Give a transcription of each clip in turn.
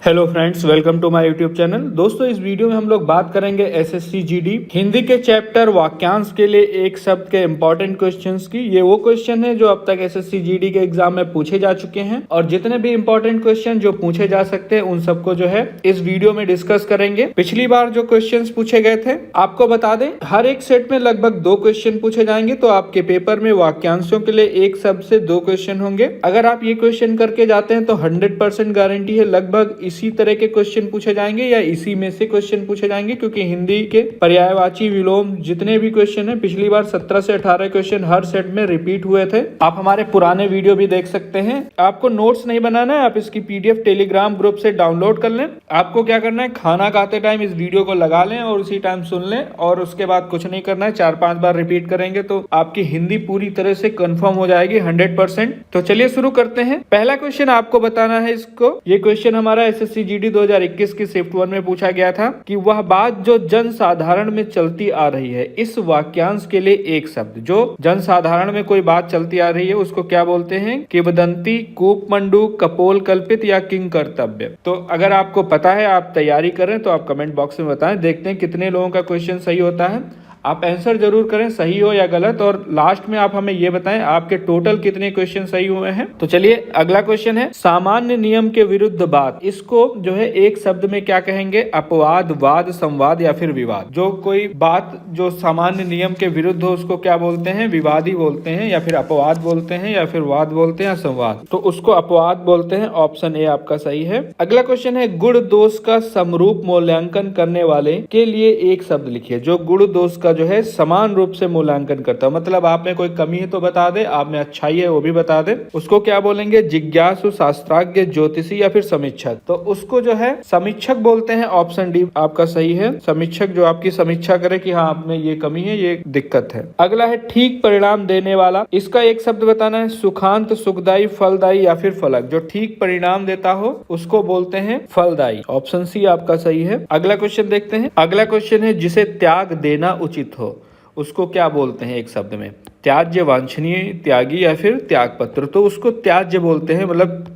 Hello friends, welcome to my YouTube channel. दोस्तों, इस video में हम लोग बात करेंगे एसएससी जीडी हिंदी के चैप्टर वाक्यांश के लिए एक शब्द के इंपॉर्टेंट क्वेश्चंस की। ये वो क्वेश्चन है जो अब तक एसएससी जीडी के एग्जाम में पूछे जा चुके हैं और जितने भी इंपॉर्टेंट क्वेश्चन जो पूछे जा सकते हैं उन सबको जो है इस वीडियो में डिस्कस करेंगे। पिछली बार जो क्वेश्चन पूछे गए थे आपको बता दें, हर एक सेट में लगभग 2 क्वेश्चन पूछे जाएंगे, तो आपके पेपर में वाक्यांशों के लिए एक शब्द से 2 क्वेश्चन होंगे। अगर आप ये क्वेश्चन करके जाते हैं तो 100% गारंटी है लगभग इसी तरह के क्वेश्चन पूछे जाएंगे या इसी में से क्वेश्चन पूछे जाएंगे, क्योंकि हिंदी के पर्यायवाची विलोम जितने भी क्वेश्चन है पिछली बार 17 से 18 क्वेश्चन हर सेट में रिपीट हुए थे। आप हमारे पुराने वीडियो भी देख सकते हैं। आपको नोट्स नहीं बनाना है, आप इसकी पीडीएफ टेलीग्राम ग्रुप से डाउनलोड कर लें। आपको क्या करना है, खाना खाते टाइम इस वीडियो को लगा लें और उसी टाइम सुन लें और उसके बाद कुछ नहीं करना है। 4-5 बार रिपीट करेंगे तो आपकी हिंदी पूरी तरह से कंफर्म हो जाएगी 100%। तो चलिए शुरू करते हैं। पहला क्वेश्चन आपको बताना है इसको। ये क्वेश्चन हमारा एसएससी जीडी 2021 की शिफ्ट 1 में पूछा गया था कि वह बात जो जन साधारण में चलती आ रही है, इस वाक्यांश के लिए एक शब्द। जो जन साधारण में कोई बात चलती आ रही है उसको क्या बोलते हैं? किंवदंती, कूपमंडू, कपोल कल्पित या किंग कर्तव्य। तो अगर आपको पता है, आप तैयारी करें तो आप कमेंट बॉक्स में बताएं। देखते हैं कितने लोगों का क्वेश्चन सही होता है। आप आंसर जरूर करें, सही हो या गलत, और लास्ट में आप हमें ये बताएं आपके टोटल कितने क्वेश्चन सही हुए हैं। तो चलिए अगला क्वेश्चन है, सामान्य नियम के विरुद्ध बात। इसको जो है एक शब्द में क्या कहेंगे? अपवाद, वाद, संवाद या फिर विवाद। जो कोई बात जो सामान्य नियम के विरुद्ध हो उसको क्या बोलते हैं? विवादी बोलते हैं, या फिर अपवाद बोलते हैं, या फिर वाद बोलते हैं, या संवाद। तो उसको अपवाद बोलते हैं। ऑप्शन ए आपका सही है। अगला क्वेश्चन है, गुण दोष का समरूप मूल्यांकन करने वाले के लिए एक शब्द लिखिए। जो गुण दोष का जो है समान रूप से मूल्यांकन करता है, मतलब आप में कोई कमी है तो बता दे, आप में अच्छाई है वो भी बता दे। उसको क्या बोलेंगे? जिज्ञासु, शास्त्रज्ञ, ज्योतिषी या फिर समीक्षक। तो उसको जो है समीक्षक बोलते हैं। ऑप्शन डी आपका सही है। समीक्षक जो आपकी समीक्षा करे कि हाँ आप में ये कमी है, ये दिक्कत है। अगला है, ठीक परिणाम देने वाला। इसका एक शब्द बताना है। सुखांत, सुखदायी, फलदायी या फिर फलक। जो ठीक परिणाम देता हो उसको बोलते हैं फलदायी। ऑप्शन सी आपका सही है। अगला क्वेश्चन देखते हैं। अगला क्वेश्चन है, जिसे त्याग देना उचित हो उसको क्या बोलते हैं? एक शब्द में। त्याज्य, वांछनीय, त्यागी या फिर त्यागपत्र। तो उसको त्याज्य बोलते हैं, मतलब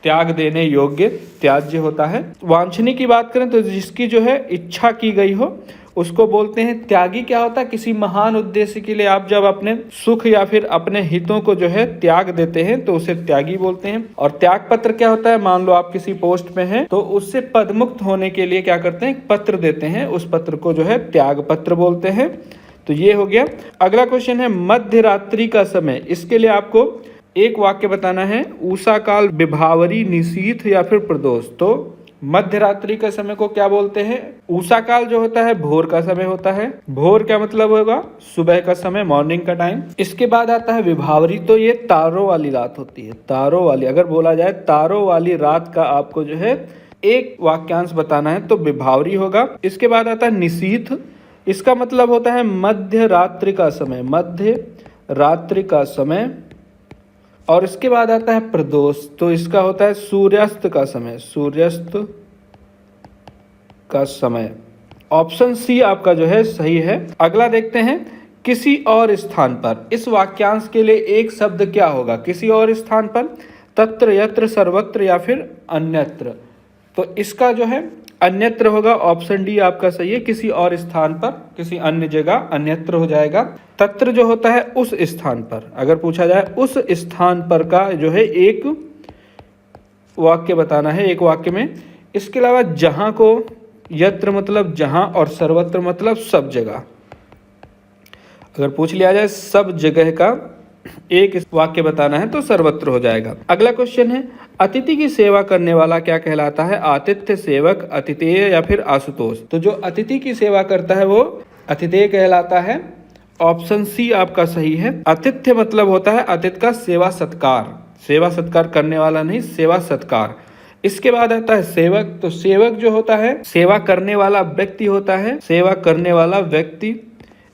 त्याग देने योग्य त्याज्य होता है। वांछनीय की बात करें तो जिसकी जो है इच्छा की गई हो उसको बोलते हैं त्यागी। क्या होता है? किसी महान उद्देश्य के लिए आप जब अपने सुख या फिर अपने हितों को जो है त्याग देते हैं तो उसे त्यागी बोलते हैं। और त्यागपत्र क्या होता है? मान लो आप किसी पोस्ट में हैं तो उससे पदमुक्त होने के लिए क्या करते हैं? पत्र देते हैं, उस पत्र को जो है त्याग पत्र बोलते हैं। तो ये हो गया। अगला क्वेश्चन है, मध्य रात्रि का समय। इसके लिए आपको एक वाक्य बताना है। उषा काल, विभावरी, निशीथ या फिर प्रदोष। तो मध्य रात्रि का समय को क्या बोलते हैं? उषा काल जो होता है भोर का समय होता है। भोर क्या मतलब होगा? सुबह का समय, मॉर्निंग का टाइम। इसके बाद आता है विभावरी। तो ये तारों वाली रात होती है। तारों वाली, अगर बोला जाए तारों वाली रात का आपको जो है एक वाक्यांश बताना है तो विभावरी होगा। इसके बाद आता है निशीथ। इसका मतलब होता है मध्य रात्रि का समय, मध्य रात्रि का समय। और इसके बाद आता है प्रदोष। तो इसका होता है सूर्यास्त का समय, सूर्यास्त का समय। ऑप्शन सी आपका जो है सही है। अगला देखते हैं, किसी और स्थान पर। इस वाक्यांश के लिए एक शब्द क्या होगा? किसी और स्थान पर। तत्र, यत्र, सर्वत्र या फिर अन्यत्र। तो इसका जो है अन्यत्र होगा। ऑप्शन डी आपका सही है। किसी और स्थान पर, किसी अन्य जगह, अन्यत्र हो जाएगा। तत्र जो होता है उस स्थान पर। अगर पूछा जाए उस स्थान पर का जो है एक वाक्य बताना है, एक वाक्य में। इसके अलावा जहां को, यत्र मतलब जहां और सर्वत्र मतलब सब जगह। अगर पूछ लिया जाए सब जगह का एक वाक्य बताना है तो सर्वत्र हो जाएगा। अगला क्वेश्चन है, अतिथि की सेवा करने वाला क्या कहलाता है? आतिथ्य, सेवक, अतिथेय या फिर आशुतोष। तो जो अतिथि की सेवा करता है वो अतिथेय कहलाता है। ऑप्शन सी आपका सही है। आतिथ्य मतलब होता है अतिथि का सेवा सत्कार, सेवा सत्कार करने वाला नहीं, सेवा सत्कार। इसके बाद आता है सेवक। तो सेवक जो होता है सेवा करने वाला व्यक्ति होता है, सेवा करने वाला व्यक्ति।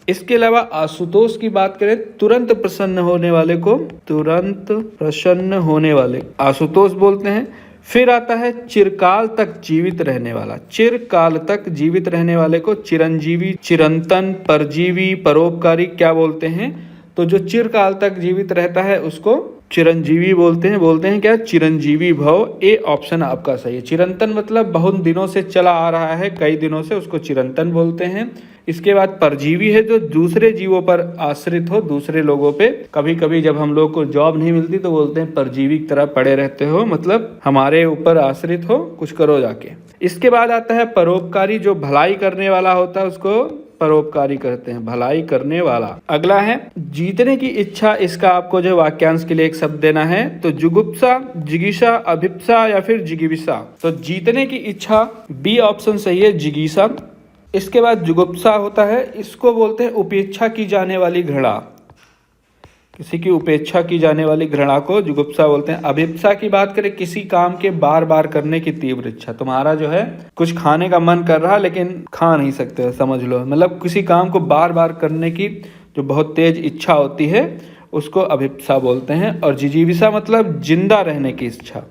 इसके अलावा आशुतोष की बात करें, तुरंत प्रसन्न होने वाले को तुरंत प्रसन्न होने वाले आशुतोष बोलते हैं। फिर आता है चिरकाल तक जीवित रहने वाला। चिरकाल तक जीवित रहने वाले को चिरंजीवी, चिरंतन, परजीवी, परोपकारी क्या बोलते हैं? तो जो चिरकाल तक जीवित रहता है उसको चिरंजीवी बोलते हैं क्या, चिरंजीवी भव। ए ऑप्शन आपका सही है। चिरंतन मतलब बहुत दिनों से चला आ रहा है, कई दिनों से, उसको चिरंतन बोलते हैं। इसके बाद परजीवी है जो दूसरे जीवों पर आश्रित हो, दूसरे लोगों पे। कभी कभी जब हम लोग को जॉब नहीं मिलती तो बोलते हैं परजीवी की तरह पड़े रहते हो, मतलब हमारे ऊपर आश्रित हो, कुछ करो जाके। इसके बाद आता है परोपकारी, जो भलाई करने वाला होता है उसको परोपकारी करते हैं, भलाई करने वाला। अगला है जीतने की इच्छा। इसका आपको जो वाक्यांश के लिए एक शब्द देना है, तो जुगुप्सा, जिगीषा, अभिप्सा या फिर जिगीविषा। तो जीतने की इच्छा, बी ऑप्शन सही है, जिगीषा। इसके बाद जुगुप्सा होता है, इसको बोलते हैं उपेक्षा की जाने वाली घृणा, किसी की उपेक्षा की जाने वाली घृणा को जुगुप्सा बोलते हैं। अभिप्सा की बात करें, किसी काम के बार बार करने की तीव्र इच्छा। तुम्हारा जो है कुछ खाने का मन कर रहा लेकिन खा नहीं सकते, समझ लो, मतलब किसी काम को बार बार करने की जो बहुत तेज इच्छा होती है उसको अभिप्सा बोलते हैं। और जिजीविषा मतलब जिंदा रहने की इच्छा।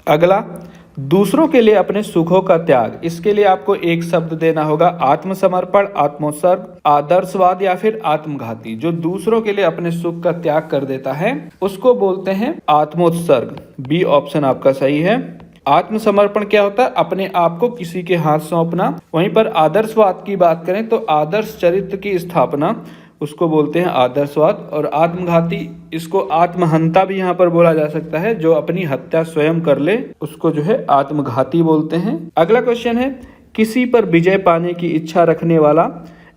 अगला दूसरों के लिए अपने सुखों का त्याग। इसके लिए आपको एक शब्द देना होगा, आत्मसमर्पण, आत्मोत्सर्ग, आदर्शवाद या फिर आत्मघाती। जो दूसरों के लिए अपने सुख का त्याग कर देता है उसको बोलते हैं आत्मोत्सर्ग। बी ऑप्शन आपका सही है। आत्मसमर्पण क्या होता है, अपने आप को किसी के हाथ सौंपना। वहीं पर आदर्शवाद की बात करें तो आदर्श चरित्र की स्थापना, उसको बोलते हैं आदर्शवाद। और आत्मघाती, इसको आत्महंता भी यहाँ पर बोला जा सकता है, जो अपनी हत्या स्वयं कर ले उसको जो है आत्मघाती बोलते हैं। अगला क्वेश्चन है किसी पर विजय पाने की इच्छा रखने वाला।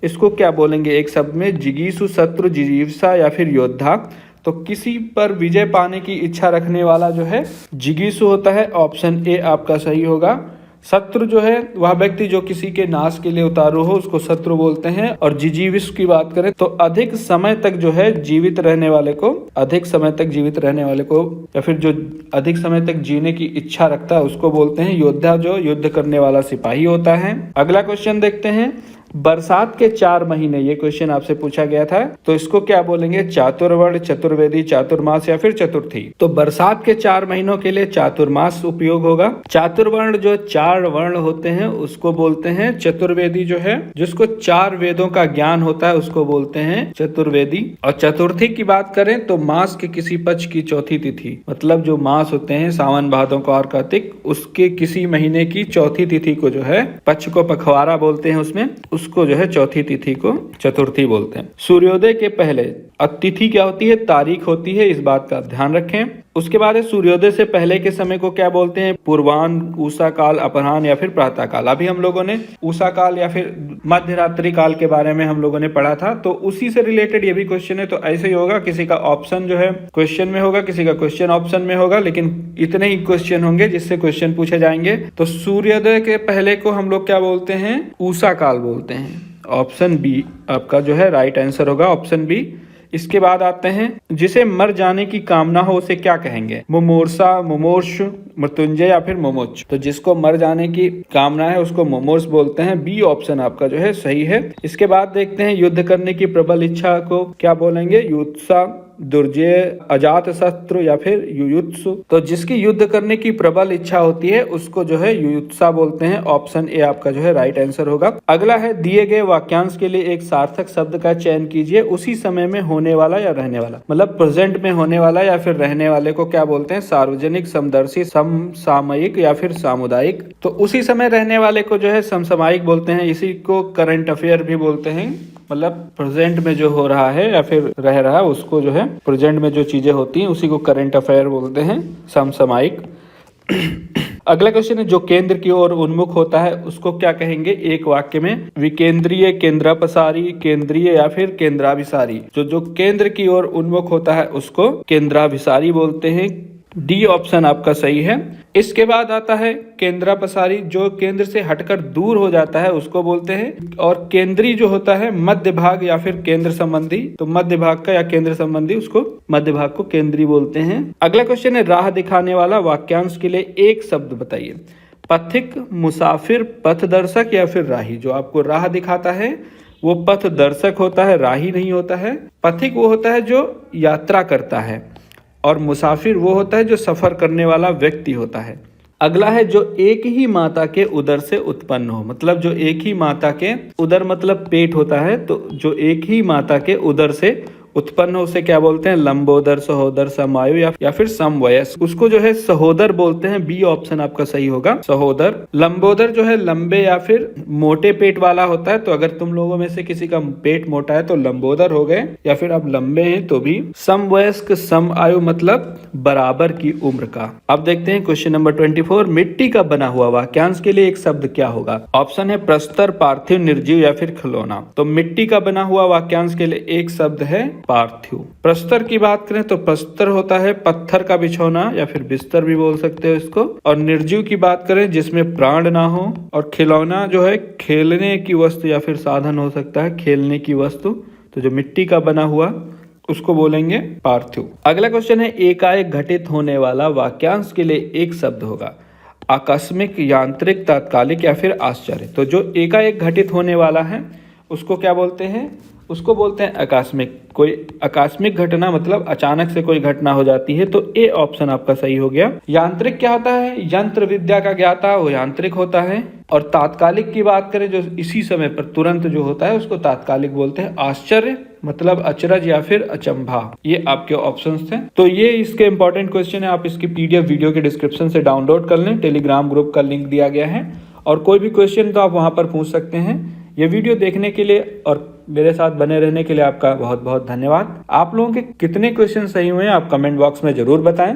इसको क्या बोलेंगे एक शब्द में, जिगीषु, शत्रु, जिजीविषा या फिर योद्धा। तो किसी पर विजय पाने की इच्छा रखने वाला जो है जिगीषु होता है, ऑप्शन ए आपका सही होगा। शत्रु जो है वह व्यक्ति जो किसी के नाश के लिए उतारू हो उसको शत्रु बोलते हैं। और जिजीविष की बात करें तो अधिक समय तक जो है जीवित रहने वाले को, अधिक समय तक जीवित रहने वाले को या फिर जो अधिक समय तक जीने की इच्छा रखता है उसको बोलते हैं योद्धा, जो युद्ध करने वाला सिपाही होता है। अगला क्वेश्चन देखते हैं, बरसात के 4 महीने, ये क्वेश्चन आपसे पूछा गया था, तो इसको क्या बोलेंगे, चातुर्वर्ण, चतुर्वेदी, चातुर्मास या फिर चतुर्थी। तो बरसात के 4 महीनों के लिए चातुर्मास उपयोग होगा। चातुर्वर्ण जो 4 वर्ण होते हैं उसको बोलते हैं चतुर्वेदी, जो है जिसको 4 वेदों का ज्ञान होता है उसको बोलते हैं चतुर्वेदी। और चतुर्थी की बात करें तो मास के किसी पक्ष की चौथी तिथि, मतलब जो मास होते हैं सावन, भादों और कार्तिक, उसके किसी महीने की चौथी तिथि को जो है, पक्ष को पखवाड़ा बोलते हैं उसमें, उसको जो है चौथी तिथि को चतुर्थी बोलते हैं। सूर्योदय के पहले, तिथि क्या होती है, तारीख होती है, इस बात का ध्यान रखें। उसके बाद है सूर्योदय से पहले के समय को क्या बोलते हैं, पूर्वाह्न, उषा काल, अपराह्न या फिर प्रातः काल। अभी हम लोगों ने उषा काल या फिर मध्य रात्रि काल के बारे में हम लोगों ने पढ़ा था, तो उसी से रिलेटेड ये भी क्वेश्चन है। तो ऐसे ही होगा, किसी का ऑप्शन जो है क्वेश्चन में होगा, किसी का क्वेश्चन ऑप्शन में होगा, लेकिन इतने ही क्वेश्चन होंगे जिससे क्वेश्चन पूछे जाएंगे। तो सूर्योदय के पहले को हम लोग क्या बोलते हैं, उषा काल बोलते हैं। ऑप्शन बी आपका जो है राइट आंसर होगा, ऑप्शन बी। इसके बाद आते हैं, जिसे मर जाने की कामना हो उसे क्या कहेंगे, मुमूर्षा, मुमूर्ष, मृत्युंजय या फिर मुमुच। तो जिसको मर जाने की कामना है उसको मुमूर्ष बोलते हैं। बी ऑप्शन आपका जो है सही है। इसके बाद देखते हैं, युद्ध करने की प्रबल इच्छा को क्या बोलेंगे, युत्सा, दुर्जय, अजात शत्रु या फिर युयुत्सु। तो जिसकी युद्ध करने की प्रबल इच्छा होती है उसको जो है युयुत्सा बोलते हैं। ऑप्शन ए आपका जो है राइट आंसर होगा। अगला है, दिए गए वाक्यांश के लिए एक सार्थक शब्द का चयन कीजिए। उसी समय में होने वाला या रहने वाला, मतलब प्रेजेंट में होने वाला या फिर रहने वाले को क्या बोलते हैं, सार्वजनिक, समदर्शी, समसामयिक या फिर सामुदायिक। तो उसी समय रहने वाले को जो है समसामयिक बोलते हैं। इसी को करंट अफेयर भी बोलते हैं, मतलब प्रेजेंट में जो हो रहा है या फिर रह रहा है उसको जो है, प्रेजेंट में जो चीजें होती हैं उसी को करंट अफेयर बोलते हैं, समसामयिक। अगला क्वेश्चन है, जो केंद्र की ओर उन्मुख होता है उसको क्या कहेंगे, एक वाक्य में, विकेंद्रीय, केंद्रापसारी, केंद्रीय या फिर केंद्राभिसारी। जो केंद्र की ओर उन्मुख होता है उसको केंद्राभिसारी बोलते हैं। डी ऑप्शन आपका सही है। इसके बाद आता है केंद्रापसारी, जो केंद्र से हटकर दूर हो जाता है उसको बोलते हैं। और केंद्रीय जो होता है मध्य भाग या फिर केंद्र संबंधी, तो मध्य भाग का या केंद्र संबंधी, उसको मध्य भाग को केंद्रीय बोलते हैं। अगला क्वेश्चन है, राह दिखाने वाला वाक्यांश के लिए एक शब्द बताइए। पथिक, मुसाफिर, पथदर्शक या फिर राही। जो आपको राह दिखाता है वो पथ दर्शक होता है, राही नहीं होता है। पथिक वो होता है जो यात्रा करता है, और मुसाफिर वो होता है जो सफर करने वाला व्यक्ति होता है। अगला है, जो एक ही माता के उदर से उत्पन्न हो, मतलब जो एक ही माता के, उदर मतलब पेट होता है, तो जो एक ही माता के उदर से उत्पन्न हो उसे क्या बोलते हैं? लंबोदर, सहोदर, समआयु या फिर समवयस्क। उसको जो है सहोदर बोलते हैं। बी ऑप्शन आपका सही होगा, सहोदर। लंबोदर जो है लंबे या फिर मोटे पेट वाला होता है, तो अगर तुम लोगों में से किसी का पेट मोटा है तो लंबोदर हो गए, या फिर आप लंबे हैं तो भी। समवयस्क, समआयु मतलब बराबर की उम्र का। अब देखते हैं क्वेश्चन नंबर 24, मिट्टी का बना हुआ वाक्यांश के लिए एक शब्द क्या होगा? ऑप्शन है प्रस्तर, पार्थिव, निर्जीव या फिर खिलौना। तो मिट्टी का बना हुआ वाक्यांश के लिए एक शब्द है पार्थिव। प्रस्तर की बात करें तो प्रस्तर होता है पत्थर का बिछौना या फिर बिस्तर भी बोल सकते हो इसको। और निर्जीव की बात करें जिसमें प्राण ना हो। और खिलौना जो है खेलने की वस्तु या फिर साधन हो सकता है, खेलने की वस्तु। तो जो मिट्टी का बना हुआ उसको बोलेंगे पार्थिव। अगला क्वेश्चन है एकाएक घटित होने वाला वाक्यांश के लिए एक शब्द होगा। आकस्मिक, यांत्रिक, तात्कालिक या फिर आश्चर्य। तो जो एकाएक घटित होने वाला है उसको क्या बोलते हैं? उसको बोलते हैं आकस्मिक। कोई आकस्मिक घटना मतलब अचानक से कोई घटना हो जाती है, तो ए ऑप्शन आपका सही हो गया। यांत्रिक क्या होता है? यंत्र विद्या का ज्ञाता, वो यांत्रिक होता है। और तात्कालिक की बात करें जो इसी समय पर तुरंत जो होता है उसको तात्कालिक बोलते हैं। आश्चर्य मतलब अचरज या फिर अचंभा। ये आपके ऑप्शंस थे। तो ये इसके इंपॉर्टेंट क्वेश्चन है। आप इसकी पीडीएफ वीडियो के डिस्क्रिप्शन से डाउनलोड कर लें। टेलीग्राम ग्रुप का लिंक दिया गया है, और कोई भी क्वेश्चन तो आप वहां पर पूछ सकते हैं। ये वीडियो देखने के लिए और मेरे साथ बने रहने के लिए आपका बहुत बहुत धन्यवाद। आप लोगों के कितने क्वेश्चन सही हुए हैं आप कमेंट बॉक्स में जरूर बताएं।